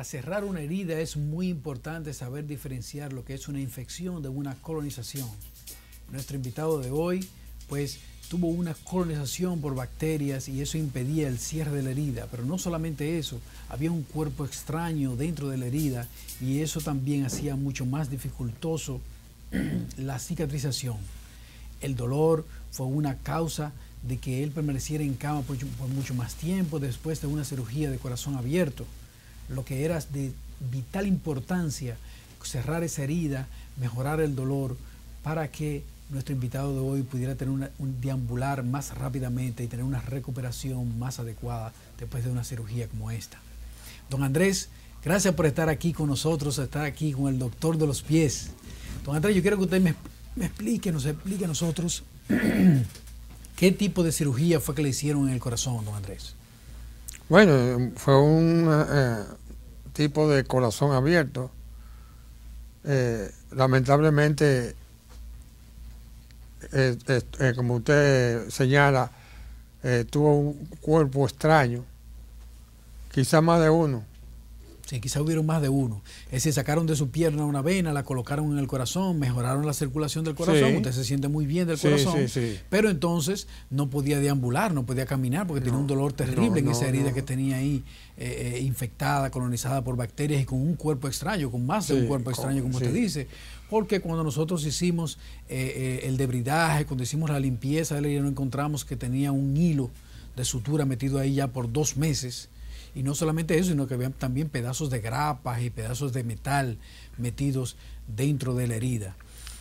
cerrar una herida es muy importante saber diferenciar lo que es una infección de una colonización. Nuestro invitado de hoy, pues, tuvo una colonización por bacterias y eso impedía el cierre de la herida. Pero no solamente eso, había un cuerpo extraño dentro de la herida y eso también hacía mucho más dificultoso la cicatrización. El dolor fue una causa de que él permaneciera en cama por mucho más tiempo después de una cirugía de corazón abierto. Lo que era de vital importancia, cerrar esa herida, mejorar el dolor, para que nuestro invitado de hoy pudiera tener un deambular más rápidamente y tener una recuperación más adecuada después de una cirugía como esta. Don Andrés, gracias por estar aquí con nosotros, estar aquí con el doctor de los pies. Don Andrés, yo quiero que usted me explique, nos explique a nosotros qué tipo de cirugía fue que le hicieron en el corazón, don Andrés. Bueno, fue un tipo de corazón abierto. Lamentablemente, como usted señala, tuvo un cuerpo extraño, quizá más de uno. Sí, quizá hubieron más de uno. Es decir, sacaron de su pierna una vena, la colocaron en el corazón, mejoraron la circulación del corazón, sí. Usted se siente muy bien del corazón, sí. Pero entonces no podía deambular, no podía caminar porque tenía un dolor terrible en esa herida que tenía ahí infectada, colonizada por bacterias y con un cuerpo extraño, con más de un cuerpo extraño, como usted dice. Porque cuando nosotros hicimos el debridaje, cuando hicimos la limpieza de la herida, nos encontramos que tenía un hilo de sutura metido ahí ya por 2 meses. Y no solamente eso, sino que había también pedazos de grapas y pedazos de metal metidos dentro de la herida.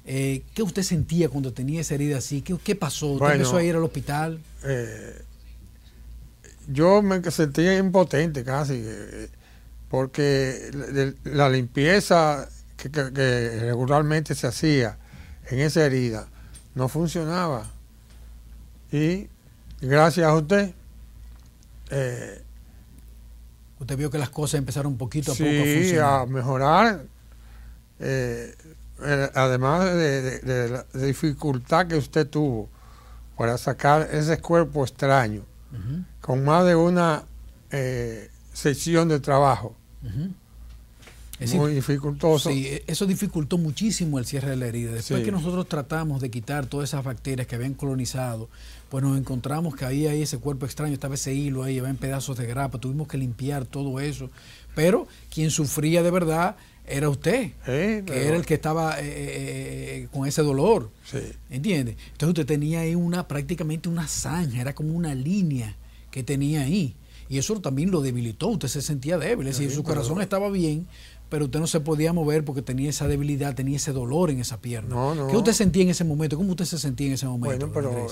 ¿Qué usted sentía cuando tenía esa herida así? ¿Qué pasó? ¿Usted empezó a ir al hospital? Yo me sentía impotente casi, porque la limpieza que regularmente se hacía en esa herida no funcionaba. Y gracias a usted... Usted vio que las cosas empezaron poquito a poco a funcionar. Sí, a mejorar. Además de la dificultad que usted tuvo para sacar ese cuerpo extraño, con más de una sesión de trabajo. Muy dificultoso. Sí, eso dificultó muchísimo el cierre de la herida. Después que nosotros tratamos de quitar todas esas bacterias que habían colonizado, pues nos encontramos que había ahí ese cuerpo extraño, estaba ese hilo ahí, había pedazos de grapa, tuvimos que limpiar todo eso. Pero quien sufría de verdad era usted, que era el que estaba con ese dolor. ¿Entiende? Entonces usted tenía ahí prácticamente una zanja, era como una línea que tenía ahí. Y eso también lo debilitó, usted se sentía débil, es decir, su corazón estaba bien, pero usted no se podía mover porque tenía esa debilidad, tenía ese dolor en esa pierna. ¿Qué usted sentía en ese momento? ¿Cómo usted se sentía en ese momento? Bueno, pero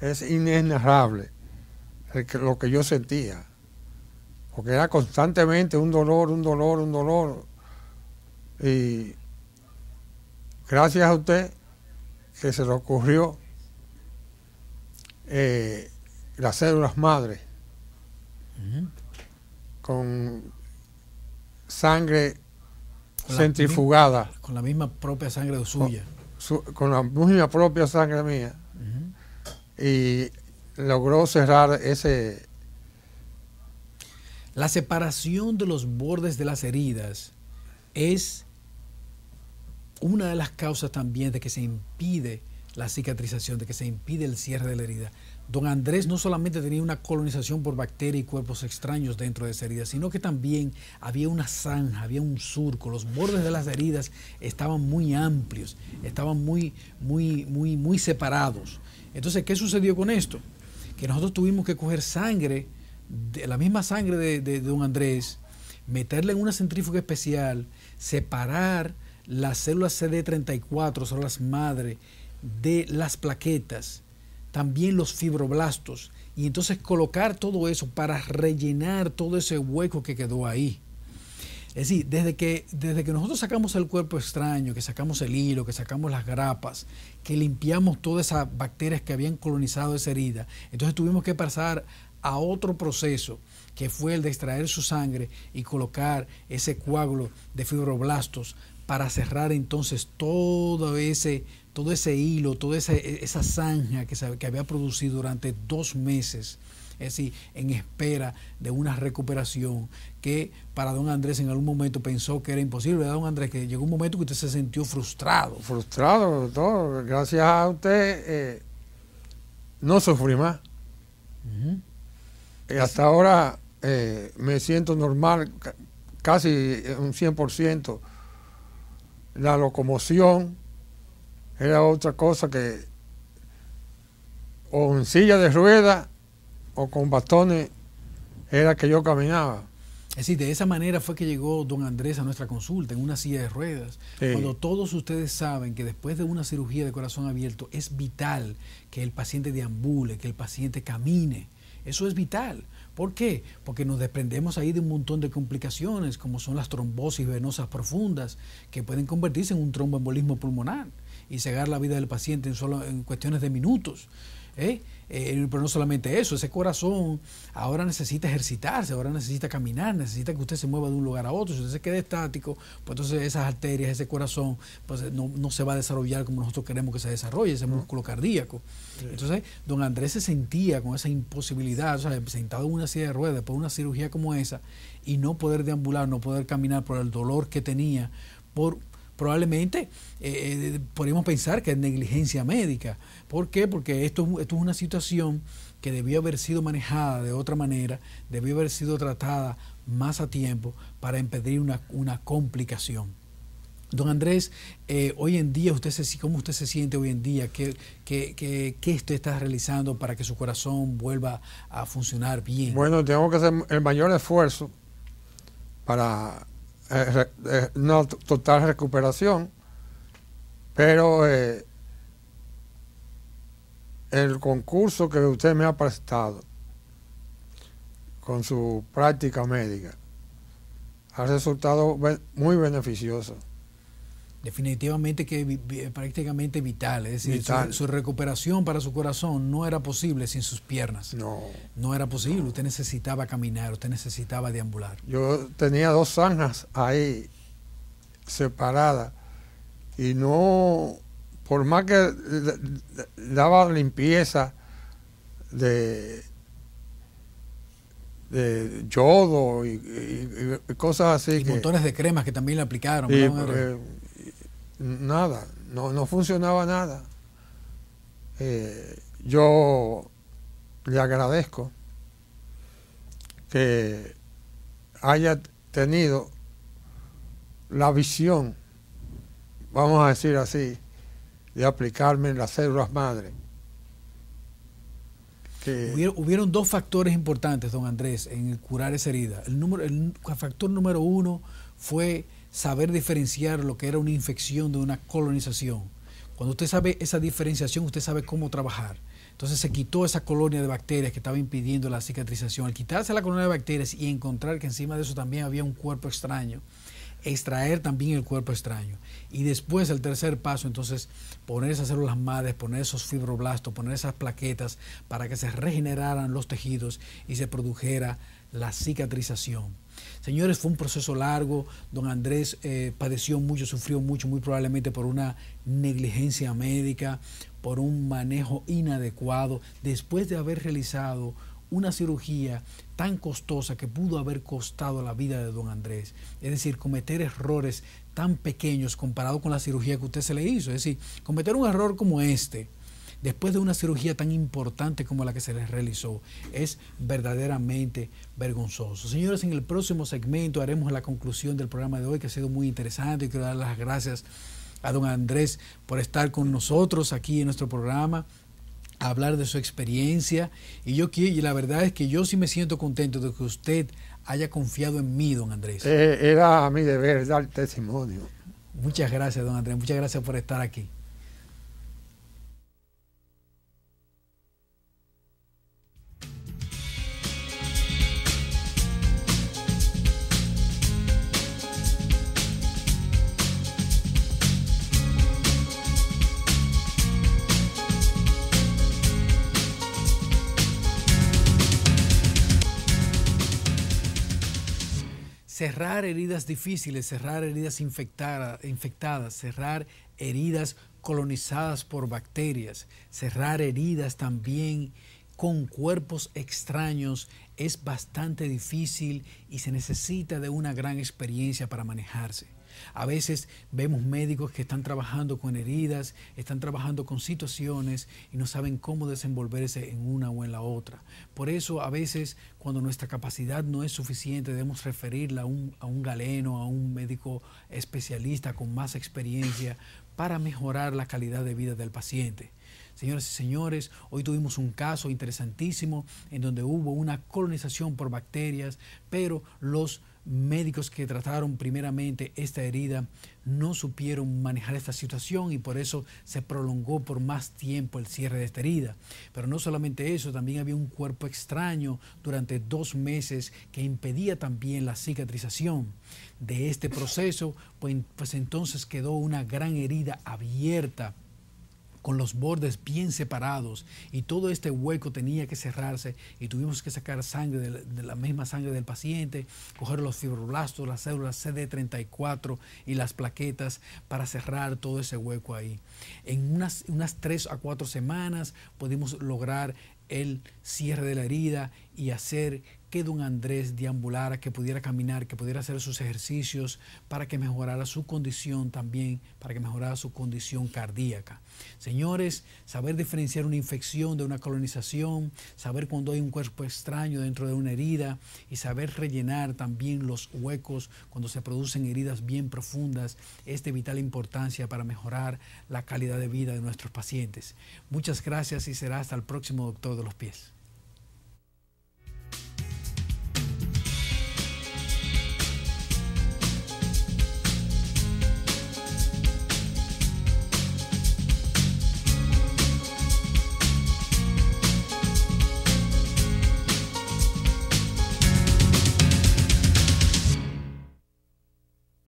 es inenarrable lo que yo sentía, porque era constantemente un dolor. Y gracias a usted que se le ocurrió las células madre, con sangre centrifugada. Con la misma propia sangre suya. Con la misma propia sangre mía. Y logró cerrar ese... La separación de los bordes de las heridas es una de las causas también de que se impide la cicatrización, de que se impide el cierre de la herida. Don Andrés no solamente tenía una colonización por bacterias y cuerpos extraños dentro de esa herida, sino que también había una zanja, había un surco, los bordes de las heridas estaban muy amplios, estaban muy separados. Entonces, ¿qué sucedió con esto? Que nosotros tuvimos que coger sangre, la misma sangre de don Andrés, meterla en una centrífuga especial, separar las células CD34, células madre, de las plaquetas, también los fibroblastos, y entonces colocar todo eso para rellenar todo ese hueco que quedó ahí. Es decir, desde que nosotros sacamos el cuerpo extraño, que sacamos el hilo, que sacamos las grapas, que limpiamos todas esas bacterias que habían colonizado esa herida, entonces tuvimos que pasar a otro proceso, que fue el de extraer su sangre y colocar ese coágulo de fibroblastos para cerrar entonces todo ese todo ese hilo, toda esa zanja que había producido durante 2 meses, es decir, en espera de una recuperación que para don Andrés en algún momento pensó que era imposible, ¿verdad, don Andrés? Que llegó un momento que usted se sintió frustrado. Frustrado, doctor. Gracias a usted no sufrí más. Hasta ahora me siento normal, casi un 100%. La locomoción era otra cosa que o en silla de ruedas o con bastones era que yo caminaba. Es decir, de esa manera fue que llegó don Andrés a nuestra consulta, en una silla de ruedas. Sí. Cuando todos ustedes saben que después de una cirugía de corazón abierto es vital que el paciente deambule, que el paciente camine. Eso es vital. ¿Por qué? Porque nos desprendemos ahí de un montón de complicaciones, como son las trombosis venosas profundas, que pueden convertirse en un tromboembolismo pulmonar y cegar la vida del paciente en cuestiones de minutos. Pero no solamente eso, ese corazón ahora necesita ejercitarse, ahora necesita caminar, necesita que usted se mueva de un lugar a otro. Si usted se queda estático, pues entonces esas arterias, ese corazón, pues no se va a desarrollar como nosotros queremos que se desarrolle, ese músculo cardíaco. Sí. Entonces, don Andrés se sentía con esa imposibilidad, o sea, sentado en una silla de ruedas después de una cirugía como esa, y no poder deambular, no poder caminar por el dolor que tenía, probablemente podríamos pensar que es negligencia médica. ¿Por qué? Porque esto es una situación que debió haber sido manejada de otra manera, debió haber sido tratada más a tiempo para impedir una complicación. Don Andrés, hoy en día, ¿cómo usted se siente hoy en día? ¿Qué usted está realizando para que su corazón vuelva a funcionar bien? Bueno, tengo que hacer el mayor esfuerzo para una total recuperación, pero el concurso que usted me ha prestado con su práctica médica ha resultado muy beneficioso. Definitivamente que prácticamente vital, es decir, vital. Su recuperación para su corazón no era posible sin sus piernas. No era posible, usted necesitaba caminar, usted necesitaba deambular. Yo tenía 2 zanjas ahí separadas y no, por más que daba limpieza de yodo y cosas así. Y montones de cremas que también le aplicaron. Nada, no funcionaba nada. Yo le agradezco que haya tenido la visión, vamos a decir así, de aplicarme en las células madre. Hubieron 2 factores importantes, don Andrés, en curar esa herida. El factor número 1 fue saber diferenciar lo que era una infección de una colonización. Cuando usted sabe esa diferenciación, usted sabe cómo trabajar. Entonces se quitó esa colonia de bacterias que estaba impidiendo la cicatrización. Al quitarse la colonia de bacterias y encontrar que encima de eso también había un cuerpo extraño, extraer también el cuerpo extraño. Y después el tercer paso, entonces, poner esas células madres, poner esos fibroblastos, poner esas plaquetas para que se regeneraran los tejidos y se produjera la cicatrización. Señores, fue un proceso largo. Don Andrés padeció mucho, sufrió mucho, muy probablemente por una negligencia médica, por un manejo inadecuado, después de haber realizado una cirugía tan costosa que pudo haber costado la vida de don Andrés. Es decir, cometer errores tan pequeños comparado con la cirugía que usted se le hizo. Es decir, cometer un error como este, después de una cirugía tan importante como la que se les realizó, es verdaderamente vergonzoso. Señores, en el próximo segmento haremos la conclusión del programa de hoy, que ha sido muy interesante, y quiero dar las gracias a don Andrés por estar con nosotros aquí en nuestro programa, a hablar de su experiencia, y la verdad es que yo sí me siento contento de que usted haya confiado en mí, don Andrés. Era a mi deber dar testimonio. Muchas gracias, don Andrés, muchas gracias por estar aquí. Cerrar heridas difíciles, cerrar heridas infectadas, cerrar heridas colonizadas por bacterias, cerrar heridas también con cuerpos extraños es bastante difícil y se necesita de una gran experiencia para manejarse. A veces vemos médicos que están trabajando con heridas, están trabajando con situaciones y no saben cómo desenvolverse en una o en la otra. Por eso a veces cuando nuestra capacidad no es suficiente debemos referirla a un galeno, a un médico especialista con más experiencia para mejorar la calidad de vida del paciente. Señoras y señores, hoy tuvimos un caso interesantísimo en donde hubo una colonización por bacterias, pero los médicos que trataron primeramente esta herida no supieron manejar esta situación y por eso se prolongó por más tiempo el cierre de esta herida. Pero no solamente eso, también había un cuerpo extraño durante 2 meses que impedía también la cicatrización de este proceso, pues entonces quedó una gran herida abierta con los bordes bien separados y todo este hueco tenía que cerrarse y tuvimos que sacar sangre de la misma sangre del paciente, coger los fibroblastos, las células CD34 y las plaquetas para cerrar todo ese hueco ahí. En unas 3 a 4 semanas pudimos lograr el cierre de la herida y hacer que don Andrés deambulara, que pudiera caminar, que pudiera hacer sus ejercicios para que mejorara su condición también, para que mejorara su condición cardíaca. Señores, saber diferenciar una infección de una colonización, saber cuando hay un cuerpo extraño dentro de una herida y saber rellenar también los huecos cuando se producen heridas bien profundas es de vital importancia para mejorar la calidad de vida de nuestros pacientes. Muchas gracias y será hasta el próximo Doctor de los Pies.